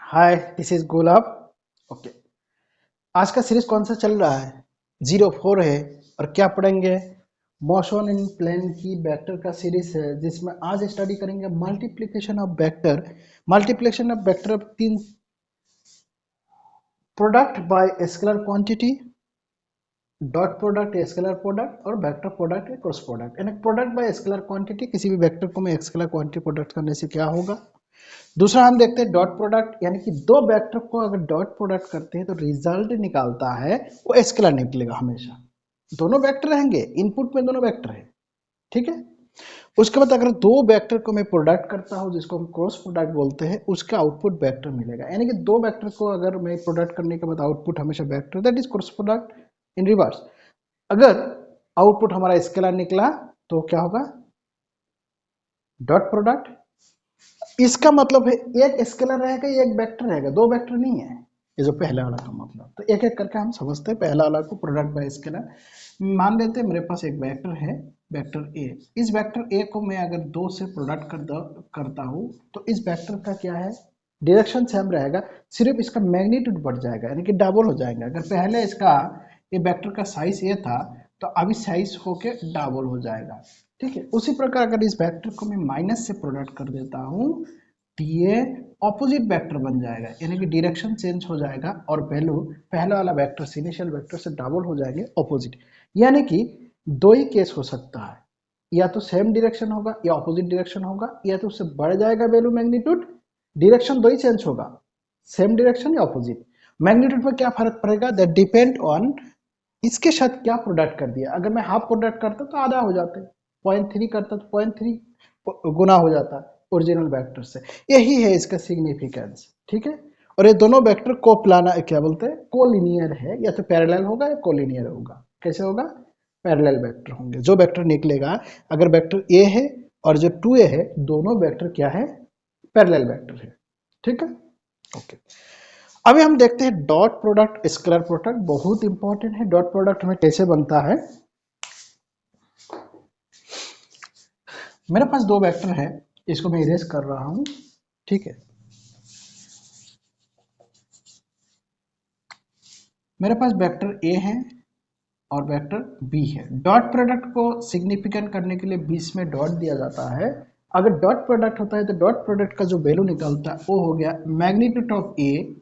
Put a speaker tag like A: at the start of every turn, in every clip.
A: Hi, this is gulab. Okay, आज का series कौन सा चल रहा है? 04 है। और क्या पढ़ेंगे? मोशन इन प्लेन की वेक्टर का सीरीज है, जिसमें आज स्टडी करेंगे multiplication of vector. Multiplication of vector of तीन product by scalar quantity, dot product या स्केलर प्रोडक्ट, और वेक्टर प्रोडक्ट या क्रॉस प्रोडक्ट। यानी प्रोडक्ट बाय स्केलर क्वांटिटी, किसी भी वेक्टर को मैं स्केलर क्वांटिटी प्रोडक्ट करने से क्या होगा। दूसरा हम देखते हैं डॉट प्रोडक्ट, यानी कि दो वेक्टर को अगर डॉट प्रोडक्ट करते हैं तो रिजल्ट निकालता है वो स्केलर निकलेगा हमेशा। दोनों वेक्टर रहेंगे, इनपुट में दोनों वेक्टर है, ठीक है। उसके बाद अगर दो वेक्टर को मैं प्रोडक्ट करता हूं, जिसको हम क्रॉस प्रोडक्ट बोलते हैं, उसका आउटपुट वेक्टर मिलेगा। यानी कि दो वेक्टर को अगर मैं प्रोडक्ट करने के बाद आउटपुट हमेशा vector, that is cross product in reverse. अगर आउटपुट हमारा स्केलर निकला तो क्या होगा? Dot product. इसका मतलब है एक स्केलर रहेगा, एक वेक्टर रहेगा, दो वेक्टर नहीं है। ये जो पहले वाला का मतलब, तो एक एक करके हम समझते हैं। पहला वाला को प्रोडक्ट बाय स्केलर मान लेते हैं। मेरे पास एक वेक्टर है, वेक्टर ए। इस वेक्टर ए को मैं अगर दो से प्रोडक्ट करता हूँ तो इस वेक्टर का क्या है? डायरेक्शन सेम रहेगा, सिर्फ इसका मैग्नीट्यूड बढ़ जाएगा, यानी कि डबल हो जाएगा। अगर पहले इसका ये वेक्टर का साइज ए था तो अभी साइज होके डबल हो जाएगा, ठीक है। उसी प्रकार अगर इस वेक्टर को मैं माइनस से प्रोडक्ट कर देता हूँ तो ये ऑपोजिट वेक्टर बन जाएगा, यानी कि डायरेक्शन चेंज हो जाएगा और वैल्यू पहला वाला वेक्टर से, इनिशियल वेक्टर से डबल हो जाएंगे ऑपोजिट। यानी कि दो ही केस हो सकता है, या तो सेम डायरेक्शन होगा या ऑपोजिट डायरेक्शन होगा, या तो उससे बढ़ जाएगा वैल्यू मैग्नीट्यूड। डायरेक्शन दो ही चेंज होगा, सेम डायरेक्शन या ऑपोजिट। मैग्नीट्यूड में क्या फर्क पड़ेगा? दैट डिपेंड ऑन इसके साथ क्या प्रोडक्ट कर दिया। अगर मैं हाफ प्रोडक्ट करता तो आधा हो जाता, 0.3 करता तो 0.3 गुना हो जाता ओरिजिनल वेक्टर से। यही है इसका सिग्निफिकेंस, ठीक है। और ये दोनों वेक्टर को प्लाना क्या बोलते हैं? कोलिनियर है, या तो पैरेलल होगा या कोलिनियर होगा। कैसे होगा? पैरेलल वेक्टर होंगे। जो वेक्टर निकलेगा, अगर वेक्टर ए है और जो 2a है, दोनों वेक्टर क्या है? पैरेलल वेक्टर है, ठीक है। ओके, अभी हम देखते हैं डॉट प्रोडक्ट स्केलर प्रोडक्ट। बहुत इंपॉर्टेंट है। डॉट प्रोडक्ट हमें कैसे बनता है? मेरे पास दो वेक्टर है, इसको मैं इरेज कर रहा हूं, ठीक है। मेरे पास वेक्टर ए है और वेक्टर बी है। डॉट प्रोडक्ट को सिग्निफिकेंट करने के लिए बीच में डॉट दिया जाता है। अगर डॉट प्रोडक्ट होता है तो डॉट प्रोडक्ट का जो वैल्यू निकलता है वो हो गया magnitude of A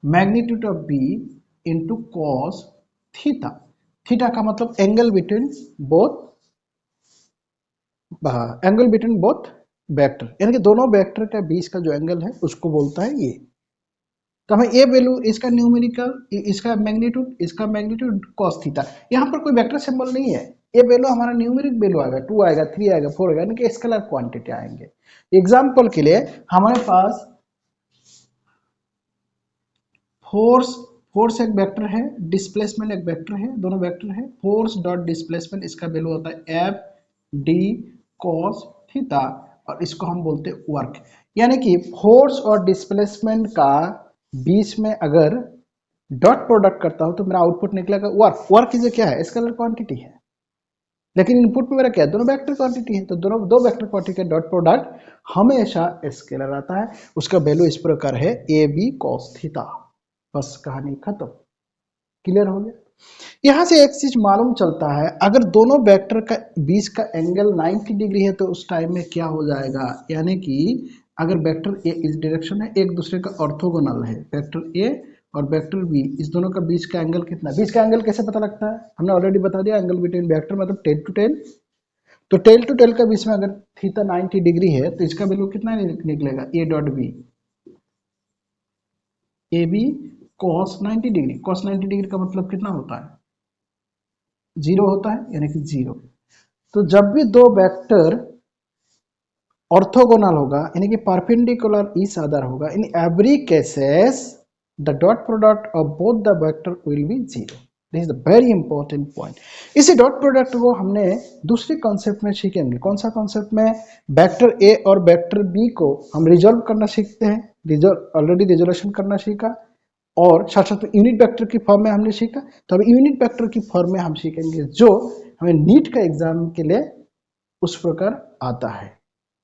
A: magnitude of B into cos theta. Theta का मतलब angle between both, angle between both vector, यानी कि दोनों वेक्टर के बीच का जो एंगल है उसको बोलता है ये। तो हमें ये वैल्यू, इसका न्यूमेरिकल, इसका मैग्नीट्यूड कॉस थीटा। यहाँ पर कोई वेक्टर सिंबल नहीं है। ये वैल्यू हमारा न्यूमेरिक वैल्यू आएगा, 2 आएगा, 3 आएगा, 4 आएगा, यानी कि स्केलर क्वांटिटी आएंगे। एग्जाम्पल के लिए हमारे पास फोर्स, फोर्स एक वेक्टर है, डिस्प्लेसमेंट एक वेक्टर है, दोनों वेक्टर है। फोर्स डॉट डिस्प्लेसमेंट, इसका वैल्यू होता है एफ डी कॉस थीटा, और इसको हम बोलते हैं वर्क। यानी कि फोर्स और डिस्प्लेसमेंट का बीच में अगर डॉट प्रोडक्ट करता हूं तो मेरा आउटपुट निकलेगा वर्क। वर्क इज क्या है? स्केलर क्वांटिटी है, लेकिन इनपुट में मेरा क्या है? दोनों वेक्टर क्वांटिटी है। तो दोनों दो वेक्टर क्वांटिटी का डॉट प्रोडक्ट हमेशा स्केलर आता है। उसका वैल्यू इस प्रकार है ए बी कॉस थीटा। बस कहानी खत्म, क्लियर हो गया। यहां से एक चीज मालूम चलता है, अगर दोनों वेक्टर का बीच का एंगल 90 डिग्री है तो उस टाइम में क्या हो जाएगा? यानी कि अगर वेक्टर ए इस डायरेक्शन है, एक दूसरे का ऑर्थोगोनल है, वेक्टर ए और वेक्टर बी, इस दोनों का बीच का एंगल कितना? बीच का एंगल कैसे पता लगता है? हमने ऑलरेडी बता दिया, एंगल बिटवीन वेक्टर मतलब टेल टू टेल। तो टेल टू टेल का बीच में अगर थीटा 90 डिग्री है तो इसका वैल्यू कितना निकलेगा? A dot B, A B cos 90 degree. Cos 90 degree का मतलब कितना होता है? जीरो होता है, यानी कि जीरो। तो जब भी दो वेक्टर ऑर्थोगोनल होगा, यानी कि परपेंडिकुलर ईच अदर होगा, in every cases the dot product of both the vector will be zero. This is the very important point. इसी डॉट प्रोडक्ट को हमने दूसरे कॉन्सेप्ट में सीखेंगे। कौन सा कॉन्सेप्ट में? वेक्टर ए और वेक्टर बी को हम रिजॉल्व करना सीखते हैं। ऑलरेडी रिजोल्यूशन करना सीखा, और साथ साथ यूनिट वेक्टर की फॉर्म में हमने सीखा। तो अब यूनिट वेक्टर की फॉर्म में हम सीखेंगे, जो हमें नीट का एग्जाम के लिए उस प्रकार आता है,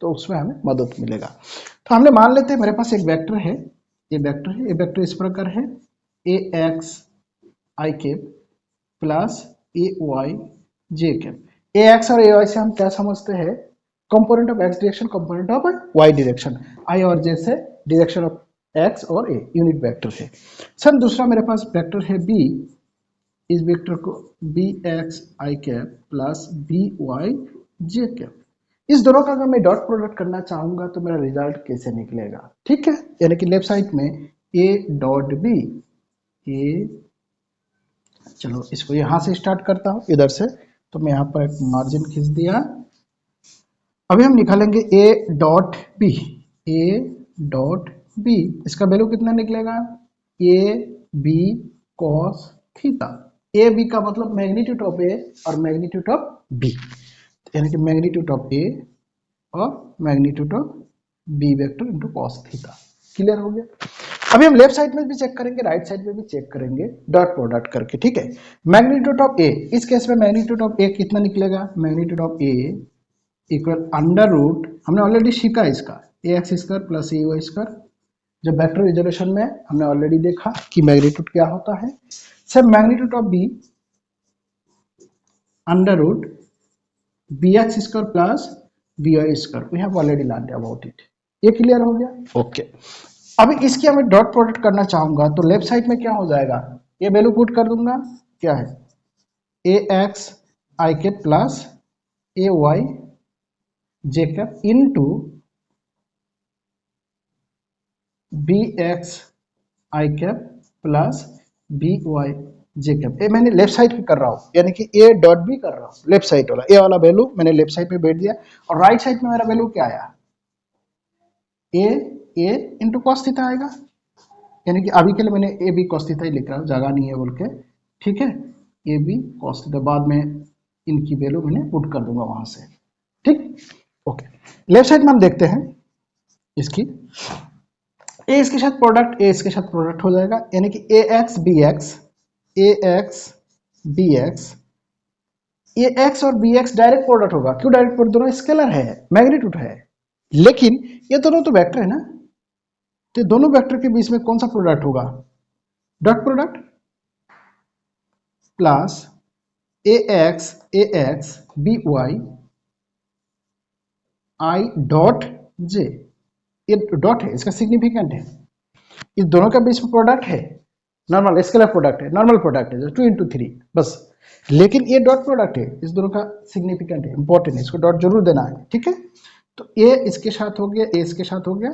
A: तो उसमें हमें मदद मिलेगा। तो हमने मान लेते हैं मेरे पास एक वेक्टर है, ये वेक्टर है, ये वेक्टर इस प्रकार है ए X I cap plus A Y J cap. A X और ए वाई से हम क्या समझते हैं, component of X direction, component of Y direction, I और जे से डायरेक्शन ऑफ एक्स और ए यूनिट वेक्टर है। सर दूसरा मेरे पास वेक्टर है बी, इस वेक्टर को B X I cap plus B Y J cap. इस दोनों का अगर मैं डॉट प्रोडक्ट करना चाहूंगा तो मेरा रिजल्ट कैसे निकलेगा, ठीक है, यानी कि लेफ्ट साइड में ए डॉट बी, ए, चलो इसको यहां से स्टार्ट करता हूं इधर से, तो मैं यहां पर एक मार्जिन खींच दिया। अभी हम निकालेंगे A dot B, A dot B, इसका वैल्यू कितना निकलेगा, A B cos theta. A B का मतलब मैग्नीट्यूड ऑफ ए और मैग्नीट्यूड ऑफ बी, यानी कि मैग्नीट्यूड ऑफ ए और magnitude of B vector into cos theta. Clear हो गया। अभी हम लेफ्ट साइड में भी चेक करेंगे, राइट साइड में भी चेक करेंगे डॉट प्रोडक्ट करके, ठीक है। मैग्नीट्यूड ऑफ ए, इस केस में मैग्नीट्यूड ऑफ ए कितना निकलेगा, magnitude of A equal under root, हमने ऑलरेडी सीखा इसका, A X square plus A Y square, जब वेक्टर रिजोल्यूशन में हमने ऑलरेडी देखा कि मैग्नीट्यूड क्या होता है। Sir magnitude of B under root B X square plus B Y square, we have already learned about it. ये क्लियर हो गया, ओके। अभी इसकी हमें डॉट प्रोडक्ट करना चाहूंगा तो लेफ्ट साइड में क्या हो जाएगा, ये वैल्यू पुट कर दूंगा, क्या है ए X I cap plus A Y J cap into B X I cap plus B Y J cap. ये मैंने लेफ्ट साइड पे कर रहा हूँ, यानी कि ए डॉट बी कर रहा हूँ, लेफ्ट साइड वाला ए वाला वैल्यू मैंने लेफ्ट साइड में बैठ दिया, और राइट साइड में मेरा वैल्यू क्या आया, ए इंटू कॉस थीटा आएगा, यानी कि अभी के लिए मैंने ए बी कॉस थीटा ही लिख रहा हूँ, जगह नहीं है बोल के, ठीक है, ए बी कॉस थीटा, बाद में इनकी वैल्यू मैंने पुट कर दूंगा वहां से, ठीक, ओके। लेफ्ट साइड में हम देखते हैं इसकी, ए इसके साथ प्रोडक्ट, ए इसके साथ प्रोडक्ट हो जाएगा, यानी कि ए एक्स बी एक्स, ए एक्स बी एक्स, ए एक्स और बी एक्स डायरेक्ट प्रोडक्ट होगा, क्यों डायरेक्ट प्रोडक्ट, दोनों स्केलर है, मैग्नीट्यूड है, लेकिन ये दोनों तो वेक्टर है ना, तो दोनों वेक्टर के बीच में कौन सा प्रोडक्ट होगा, dot product plus A x B Y I dot J, ये डॉट है, इसका सिग्निफिकेंट है, इस दोनों के बीच में प्रोडक्ट है, नॉर्मल स्केलर प्रोडक्ट है, नॉर्मल प्रोडक्ट है, 2 into 3 बस, लेकिन ये डॉट प्रोडक्ट है, इस दोनों का सिग्निफिकेंट है, इंपॉर्टेंट है, इसको डॉट जरूर देना है, ठीक है। तो ए इसके साथ हो गया, ए इसके साथ हो गया,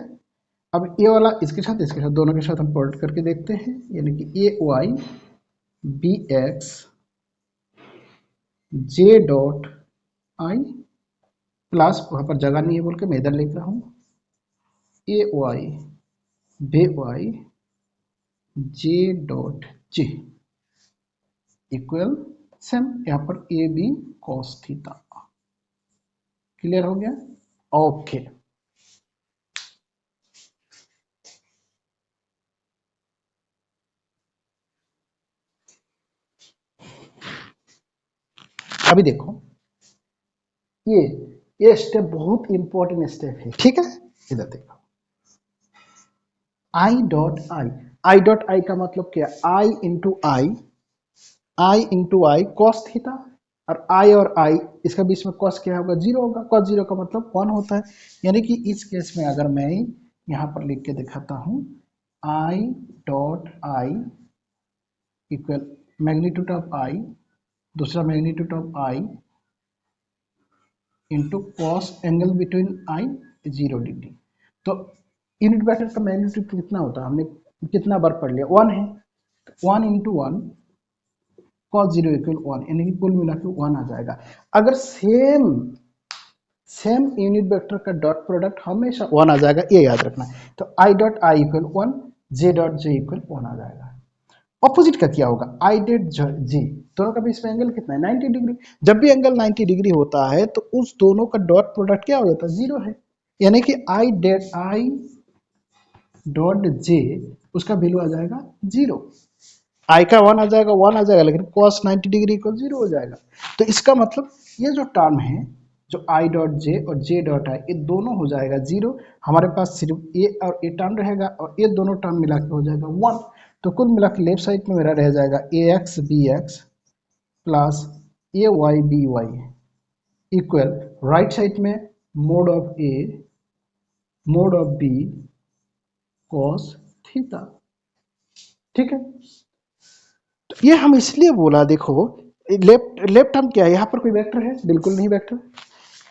A: अब ए वाला इसके साथ दोनों के साथ हम प्रोडक्ट करके देखते हैं, यानी कि a y b x j dot i plus, वहां पर जगह नहीं है बोल के मैं इधर लिख रहा हूं, a y b y j dot j equal same, यहां पर a B cos theta. Clear हो गया, ओके। अभी देखो ये स्टेप बहुत इंपॉर्टेंट स्टेप है, ठीक है, इधर देखो, आई डॉट आई, आई डॉट आई का मतलब क्या, आई इंटू आई कॉस थीटा, और आई और आई इसका बीच में कॉस क्या होगा, जीरो होगा, कॉस जीरो का मतलब 1 होता है, यानी कि इस केस में अगर मैं यहां पर लिख के दिखाता हूं, i dot i equal magnitude of i, दूसरा magnitude of i into cos angle between i 0 degree. तो यूनिट वेक्टर का मैग्नीट्यूड कितना होता है, हमने कितना बार पढ़ लिया, 1 है, 1 इंटू 1 कॉस 0 इक्वल 1, यानी कि कुल मिला के 1 आ जाएगा। अगर सेम यूनिट वेक्टर का डॉट प्रोडक्ट हमेशा 1 आ जाएगा, ये याद रखना। तो आई dot i equal 1, J dot j equal 1 आ जाएगा। ऑपोजिट का क्या होगा, आई डेट जी, दोनों का बीच में एंगल कितना है, 90 डिग्री। जब भी एंगल 90 डिग्री होता है तो उस दोनों का डॉट प्रोडक्ट क्या हो जाता है, 0 है, यानी कि आई डॉट जे उसका वैल्यू आ जाएगा 0, आई का 1 आ जाएगा, लेकिन cos 90 डिग्री इक्वल 0 हो जाएगा। तो इसका मतलब ये जो टर्म है जो आई डॉट जे और जे डॉट आई, ये दोनों हो जाएगा 0। हमारे पास सिर्फ ए और ए टर्म रहेगा और ये दोनों टर्म मिला के हो जाएगा 1। तो कुल मिला के लेफ्ट साइड में मेरा रह जाएगा a x b x plus A y b y equal right side में mod of A mod of b cos theta. ठीक है, तो ये हम इसलिए बोला, देखो लेफ्ट लेफ्ट हम क्या है, यहाँ पर कोई वेक्टर है? बिल्कुल नहीं वेक्टर।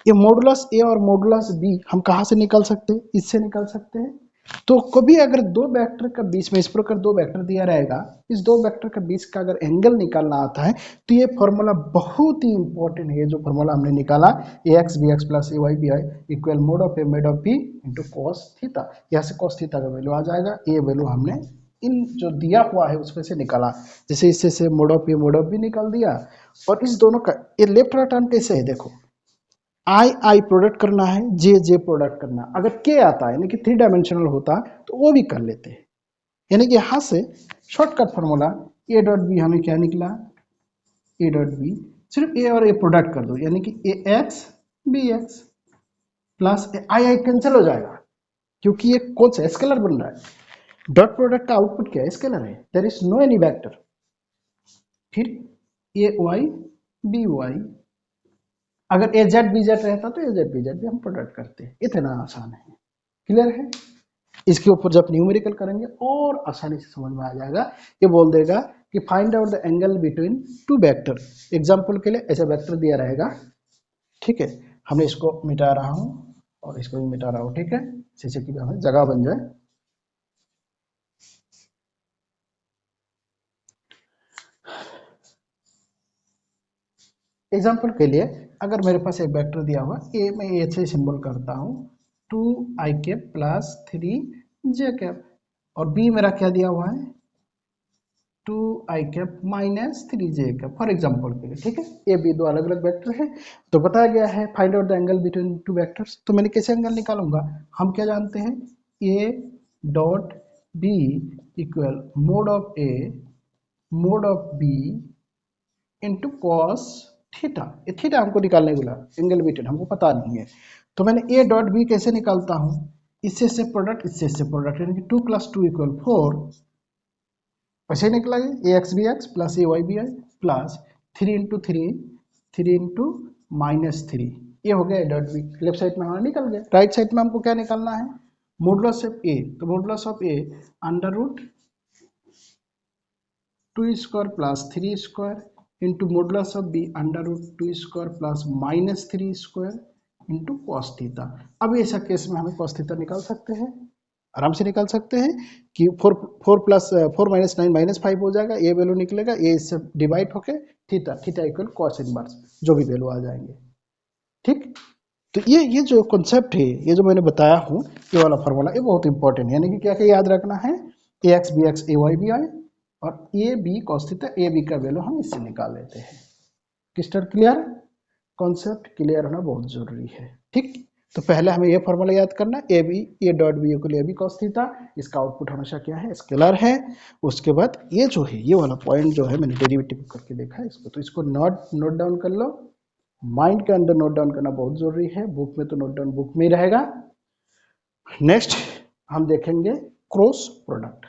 A: ये मॉडुलस ए और मॉडुलस बी हम कहाँ से निकाल सकते हैं? इससे निकाल सकते हैं। तो कभी अगर दो वेक्टर का बीच में इस प्रकार दो वेक्टर दिया रहेगा, इस दो वेक्टर के बीच का अगर एंगल निकालना आता है तो ये फॉर्मूला बहुत ही इंपॉर्टेंट है। जो फॉर्मूला हमने निकाला a x b x plus A y b i equal mod of A mod of B into cos theta. यहाँ से कॉस थीटा का वैल्यू आ जाएगा, ये वैल्यू हमने इन जो दिया हुआ है उसमें से निकाला। जैसे इससे से mod of A mod of B निकाल दिया, और इस दोनों का ये लेफ्ट वाला टर्म कैसे है, देखो आई आई प्रोडक्ट करना है, जे जे प्रोडक्ट करना। अगर के आता है यानी कि 3 डायमेंशनल होता तो वो भी कर लेते हैं। यानी कि यहाँ से shortcut formula A dot B हमें क्या निकला, ए डॉट बी सिर्फ ए और ए प्रोडक्ट कर दो, यानी कि ए x b x plus I I cancel हो जाएगा, क्योंकि ये कौन सा स्केलर बन रहा है। डॉट प्रोडक्ट का आउटपुट क्या है? स्केलर है, there is no any vector. फिर ए वाई बी वाई, अगर ए जेड बी जेड रहता तो ए जेड बी जेड भी हम प्रोडक्ट करते हैं। इतना आसान है, क्लियर है। इसके ऊपर जब न्यूमेरिकल करेंगे और आसानी से समझ में आ जाएगा। ये बोल देगा कि find out the angle between to vector. Example के लिए ऐसा वेक्टर दिया रहेगा, ठीक है, हमने इसको मिटा रहा हूं और इसको भी मिटा रहा हूं, ठीक है, जैसे कि हमें जगह बन जाए। एग्जाम्पल के लिए अगर मेरे पास एक वेक्टर दिया हुआ ए, मैं ए से सिंबल करता हूँ 2i cap plus 3j cap, और बी मेरा क्या दिया हुआ है 2i cap minus 3j cap for example के लिए, ठीक है। ए बी दो अलग अलग वेक्टर है, तो बताया गया है find out the angle between two vectors. तो मैंने कैसे एंगल निकालूंगा, हम क्या जानते हैं A dot B equal mod of A mod of B into cos theta. ये थीटा हमको निकालने बोला, एंगल बिटवीन हमको पता नहीं है। तो मैंने ए डॉट बी कैसे निकालता हूँ, इससे से प्रोडक्ट इससे से प्रोडक्ट, यानी कि 2 + 2 = 4। वैसे निकला a x b x plus A y b i plus 3 × 3 3 × -3, ये हो गया a dot b. Left side में हमारा निकल गया। राइट साइड में हमको क्या निकालना है मॉडुलस ऑफ ए, तो modulus of A √2² + 3² into modulus of B √2² + -3² into cos theta. अब ऐसा केस में हमें कॉस थीटा निकाल सकते हैं, आराम से निकाल सकते हैं कि 4 + 9 -5 हो जाएगा, ये वैल्यू निकलेगा, ये इससे डिवाइड होके थीटा इक्वल कॉस इनवर्स, जो भी वैल्यू आ जाएंगे, ठीक। तो ये जो कॉन्सेप्ट है, ये जो मैंने बताया हूँ, ये वाला फार्मूला ये बहुत इंपॉर्टेंट है। यानी कि क्या क्या याद रखना है, ए x b x a y b i और a B cos theta, A B का वैल्यू हम इससे निकाल लेते हैं। क्रिस्टल क्लियर, कॉन्सेप्ट क्लियर होना बहुत जरूरी है, ठीक। तो पहले हमें ये फार्मूला याद करना, A B A dot B को ए बी कॉस थीटा, इसका आउटपुट हमेशा क्या है स्केलर है। उसके बाद ये जो है ये वाला पॉइंट जो है मैंने डेरिवेटिव करके देखा है इसको, तो इसको नोट डाउन कर लो, माइंड के अंदर नोट डाउन करना बहुत जरूरी है। बुक में तो नोट डाउन बुक में ही रहेगा। नेक्स्ट हम देखेंगे क्रॉस प्रोडक्ट।